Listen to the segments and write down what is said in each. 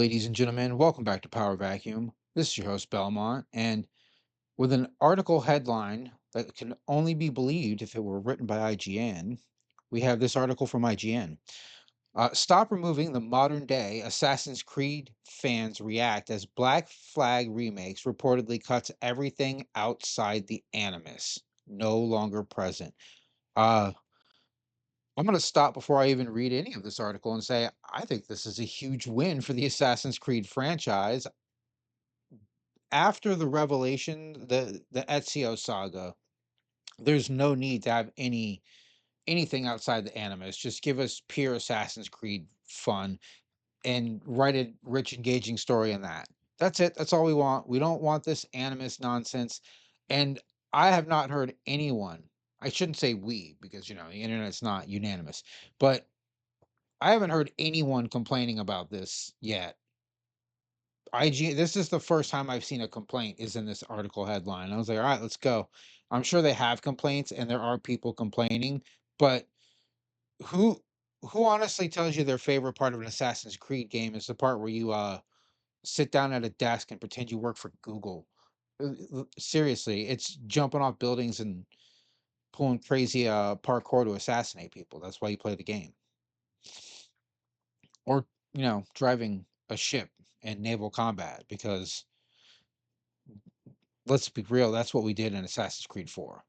ladies and gentlemen. Welcome back to Power Vacuum. This is your host, Belmont. And with an article headline that can only be believed if it were written by IGN, we have this article from IGN. Stop removing the modern day Assassin's Creed fans react as Black Flag remakes reportedly cuts everything outside the Animus. No longer present. Uh, I'm going to stop before I even read any of this article and say I think this is a huge win for the Assassin's Creed franchise. After the revelation, the Ezio saga, there's no need to have anything outside the Animus. Just give us pure Assassin's Creed fun and write a rich, engaging story in that. That's it. That's all we want. We don't want this Animus nonsense. And I have not heard anyone. I shouldn't say we because the internet's not unanimous, but I haven't heard anyone complaining about this yet. This is the first time I've seen a complaint is in this article headline. I was like, all right, let's go. I'm sure they have complaints and there are people complaining, but who who honestly tells you their favorite part of an Assassin's Creed game is the part where you sit down at a desk and pretend you work for Google? Seriously, it's jumping off buildings and pulling crazy parkour to assassinate people. That's why you play the game. Or, driving a ship in naval combat because let's be real, that's what we did in Assassin's Creed 4.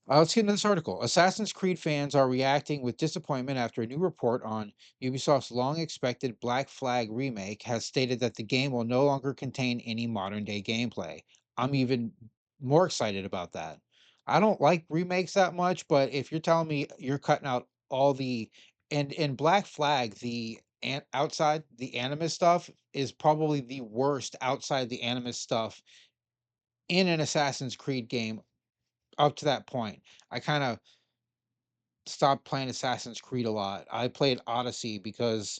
Let's get into this article. Assassin's Creed fans are reacting with disappointment after a new report on Ubisoft's long expected Black Flag remake has stated that the game will no longer contain any modern day gameplay. I'm even more excited about that. I don't like remakes that much, but if you're telling me you're cutting out all the and in Black Flag, outside the Animus stuff is probably the worst outside the Animus stuff in an Assassin's Creed game up to that point. I kind of stopped playing Assassin's Creed a lot. I played Odyssey because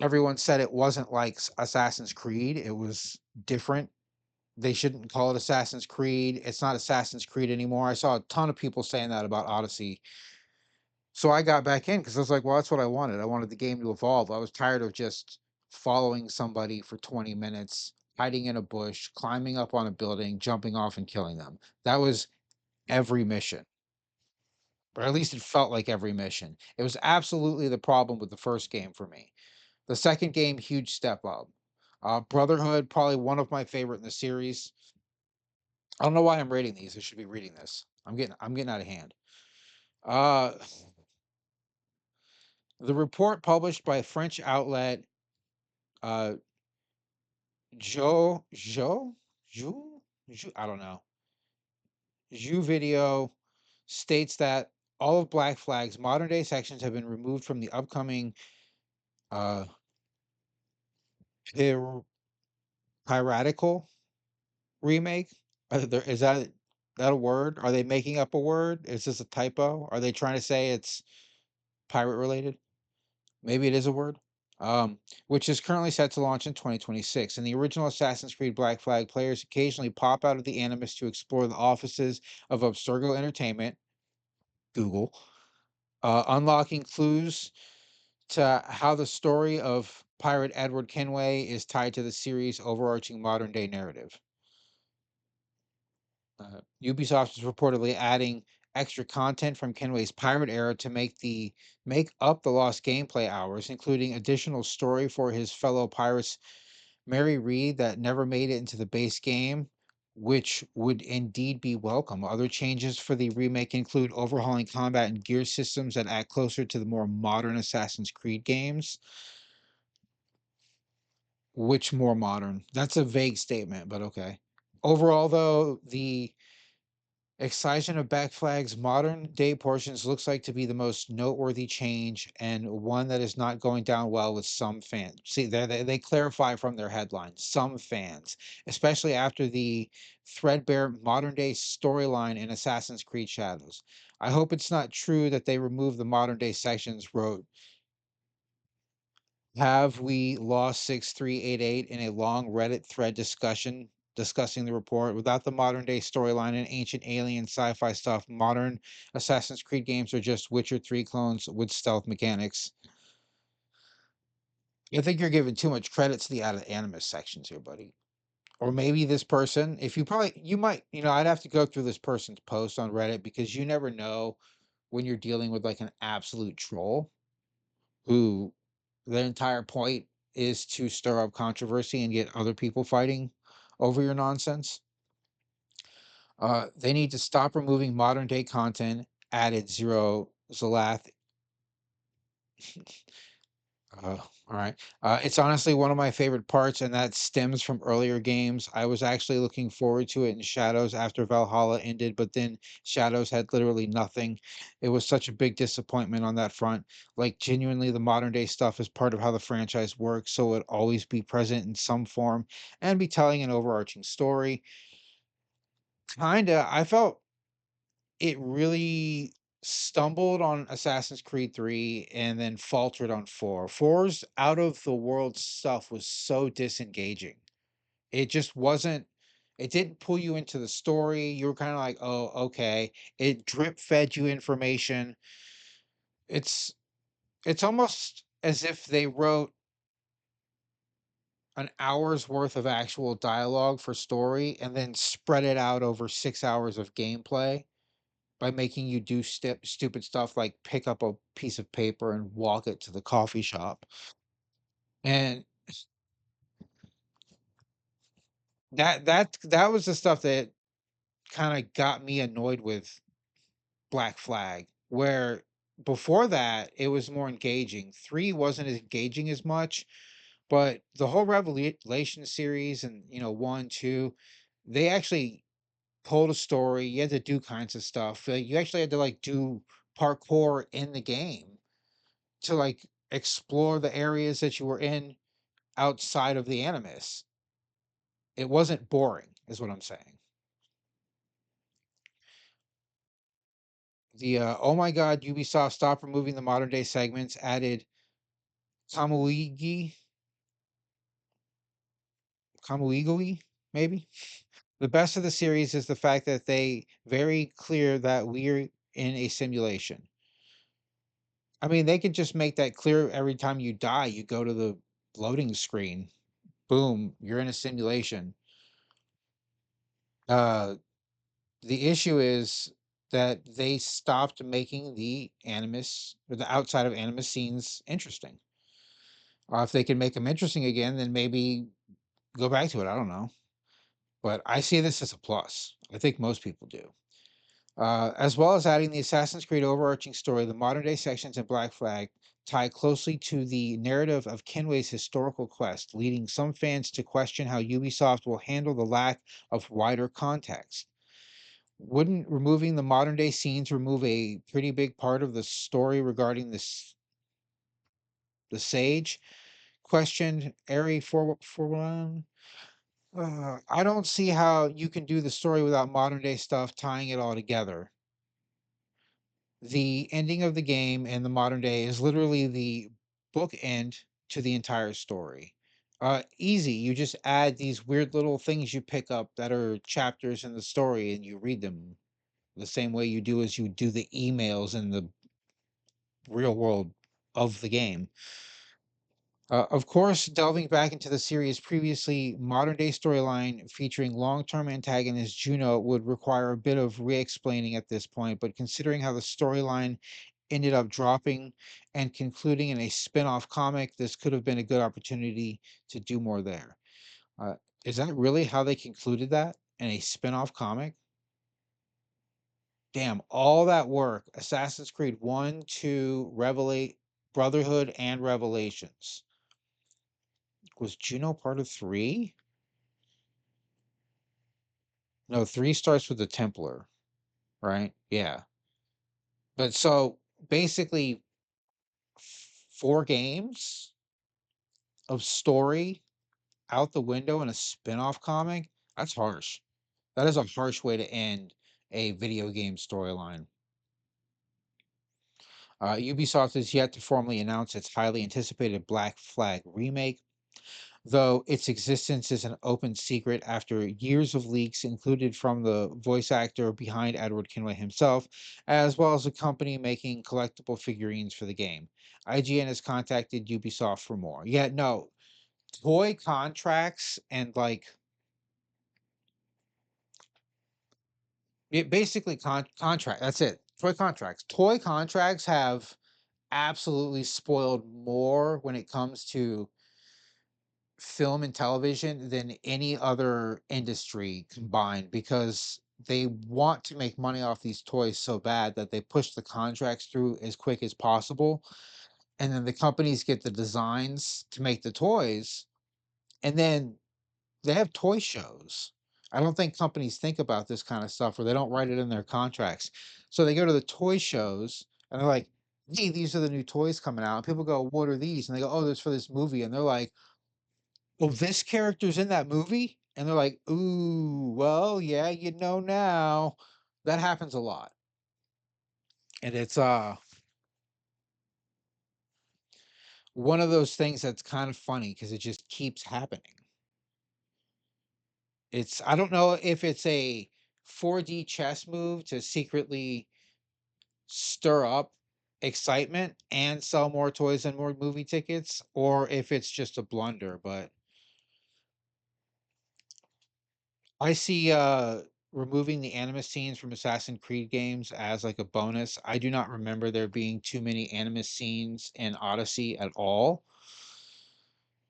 everyone said it wasn't like Assassin's Creed. It was different. They shouldn't call it Assassin's Creed. It's not Assassin's Creed anymore. I saw a ton of people saying that about Odyssey. So I got back in because I was like, well, that's what I wanted. I wanted the game to evolve. I was tired of just following somebody for 20 minutes, hiding in a bush, climbing up on a building, jumping off and killing them. That was every mission. Or at least it felt like every mission. It was absolutely the problem with the first game for me. The second game, huge step up. Brotherhood, probably one of my favorite in the series. I don't know why I'm rating these. I should be reading this. I'm getting out of hand. Uh, the report published by French outlet uh, Joe Joe Joe I don't know. Ju Video states that all of Black Flag's modern day sections have been removed from the upcoming uh, piratical remake? Is that a word? Are they making up a word? Is this a typo? Are they trying to say it's pirate related? Maybe it is a word. Which is currently set to launch in 2026. In the original Assassin's Creed Black Flag, players occasionally pop out of the Animus to explore the offices of ABSTERGO Entertainment, Google, unlocking clues to how the story of pirate Edward Kenway is tied to the series' overarching modern day narrative. Ubisoft is reportedly adding extra content from Kenway's pirate era to make up the lost gameplay hours, including additional story for his fellow pirates Mary Reed that never made it into the base game, which would indeed be welcome. Other changes for the remake include overhauling combat and gear systems that act closer to the more modern Assassin's Creed games. Which more modern? That's a vague statement, but okay. Overall, though, the excision of Back Flag's modern day portions looks like to be the most noteworthy change and one that is not going down well with some fans. See, they clarify from their headline, some fans, especially after the threadbare modern day storyline in Assassin's Creed Shadows. I hope it's not true that they removed the modern day sections, wrote have we lost 6388 in a long Reddit thread discussing the report? Without the modern day storyline and ancient alien sci-fi stuff, modern Assassin's Creed games are just Witcher 3 clones with stealth mechanics. I think you're giving too much credit to the Animus sections here, buddy. Or maybe this person, if you probably you might, I'd have to go through this person's post on Reddit because you never know when you're dealing with like an absolute troll who their entire point is to stir up controversy and get other people fighting over your nonsense. They need to stop removing modern day content, added zero Zalath. All right. It's honestly one of my favorite parts, and that stems from earlier games. I was actually looking forward to it in Shadows after Valhalla ended, but then Shadows had literally nothing. It was such a big disappointment on that front. Like, genuinely, the modern day stuff is part of how the franchise works, so it always be present in some form and be telling an overarching story. Kinda. I felt it really stumbled on Assassin's Creed 3 and then faltered on 4. 4's out of the world stuff was so disengaging. It just wasn't it didn't pull you into the story. You were kind of like, "Oh, okay." It drip fed you information. It's it's almost as if they wrote an hour's worth of actual dialogue for story and then spread it out over 6 hours of gameplay by making you do stupid stuff like pick up a piece of paper and walk it to the coffee shop. And that was the stuff that kind of got me annoyed with Black Flag, where before that it was more engaging. 3 wasn't as engaging as much, but the whole Revelation series and 1, 2, they actually told a story. You had to do kinds of stuff. You actually had to like do parkour in the game to like explore the areas that you were in outside of the Animus. It wasn't boring, is what I'm saying. The oh my god, Ubisoft stopped removing the modern day segments, added Kamuigi, Kamuigoi, maybe. The best of the series is the fact that they very clear that we're in a simulation. I mean, they could just make that clear every time you die, you go to the loading screen. Boom, you're in a simulation. Uh The issue is that they stopped making the Animus or the outside of Animus scenes interesting. If they can make them interesting again, then maybe go back to it. I don't know. But I see this as a plus. I think most people do. As well as adding the Assassin's Creed overarching story, the modern day sections in Black Flag tie closely to the narrative of Kenway's historical quest, leading some fans to question how Ubisoft will handle the lack of wider context. Wouldn't removing the modern day scenes remove a pretty big part of the story regarding this the sage? Questioned Airy for one. I don't see how you can do the story without modern day stuff tying it all together. The ending of the game and the modern day is literally the bookend to the entire story. Easy. You just add these weird little things you pick up that are chapters in the story and you read them the same way you do as you do the emails in the real world of the game. Of course, delving back into the series' previously modern day storyline featuring long term antagonist Juno would require a bit of re explaining at this point, but considering how the storyline ended up dropping and concluding in a spin off comic, this could have been a good opportunity to do more there. Uh, is that really how they concluded that? In a spin off comic? Damn, all that work, Assassin's Creed 1, 2, Revelate, Brotherhood, and Revelations. Was Juno part of 3? No, 3 starts with the Templar, right? Yeah. But so basically 4 games of story out the window in a spin-off comic? That's harsh. That is a harsh way to end a video game storyline. Ubisoft is yet to formally announce its highly anticipated Black Flag remake. though its existence is an open secret after years of leaks included from the voice actor behind Edward Kenway himself, as well as a company making collectible figurines for the game. IGN has contacted Ubisoft for more. Yeah, no, toy contracts and like it basically contract. That's it. Toy contracts. Toy contracts have absolutely spoiled more when it comes to film and television than any other industry combined because they want to make money off these toys so bad that they push the contracts through as quick as possible. And then the companies get the designs to make the toys. And then they have toy shows. I don't think companies think about this kind of stuff or they don't write it in their contracts. So they go to the toy shows and they're like, hey, these are the new toys coming out. And people go, what are these? And they go, oh, there's for this movie. And they're like, oh, this character's in that movie? And they're like, ooh, well, yeah, you know now. That happens a lot. And it's one of those things that's kind of funny because it just keeps happening. It's I don't know if it's a 4D chess move to secretly stir up excitement and sell more toys and more movie tickets, or if it's just a blunder, but I see removing the Animus scenes from Assassin's Creed games as like a bonus. I do not remember there being too many Animus scenes in Odyssey at all.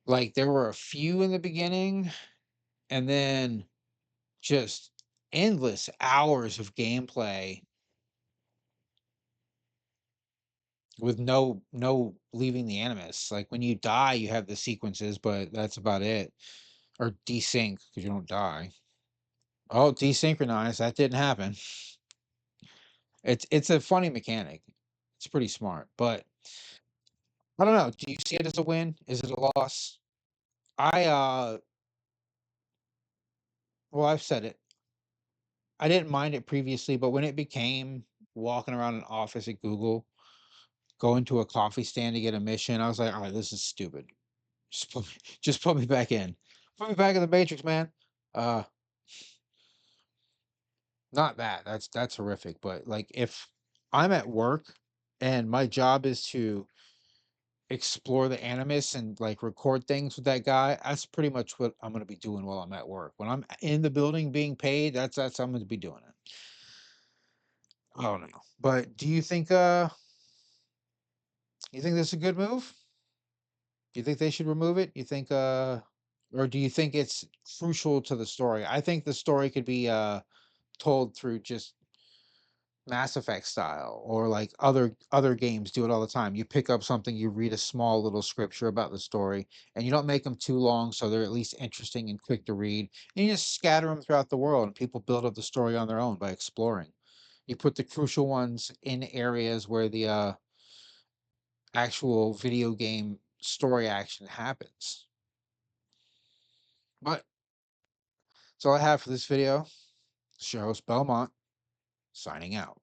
Like there were a few in the beginning and then just endless hours of gameplay with no leaving the Animus. Like when you die, you have the sequences, but that's about it. Or desync because you don't die. Oh, desynchronized. That didn't happen. It's a funny mechanic. It's pretty smart, but I don't know. Do you see it as a win? Is it a loss? I well, I've said it. I didn't mind it previously, but when it became walking around an office at Google, going to a coffee stand to get a mission, I was like, all right, this is stupid. Just put me back in. Put me back in the Matrix, man. Uh Not that. That's horrific, but like if I'm at work and my job is to explore the Animus and like record things with that guy, that's pretty much what I'm gonna be doing while I'm at work. When I'm in the building being paid, that's I'm gonna be doing it. I don't know. But do you think this is a good move? Do you think they should remove it? You think or do you think it's crucial to the story? I think the story could be told through just Mass Effect style or like other games do it all the time. You pick up something, you read a small little scripture about the story, and you don't make them too long, so they're at least interesting and quick to read. And you just scatter them throughout the world, and people build up the story on their own by exploring. You put the crucial ones in areas where the actual video game story action happens. But that's all I have for this video. It's your host Belmont, signing out.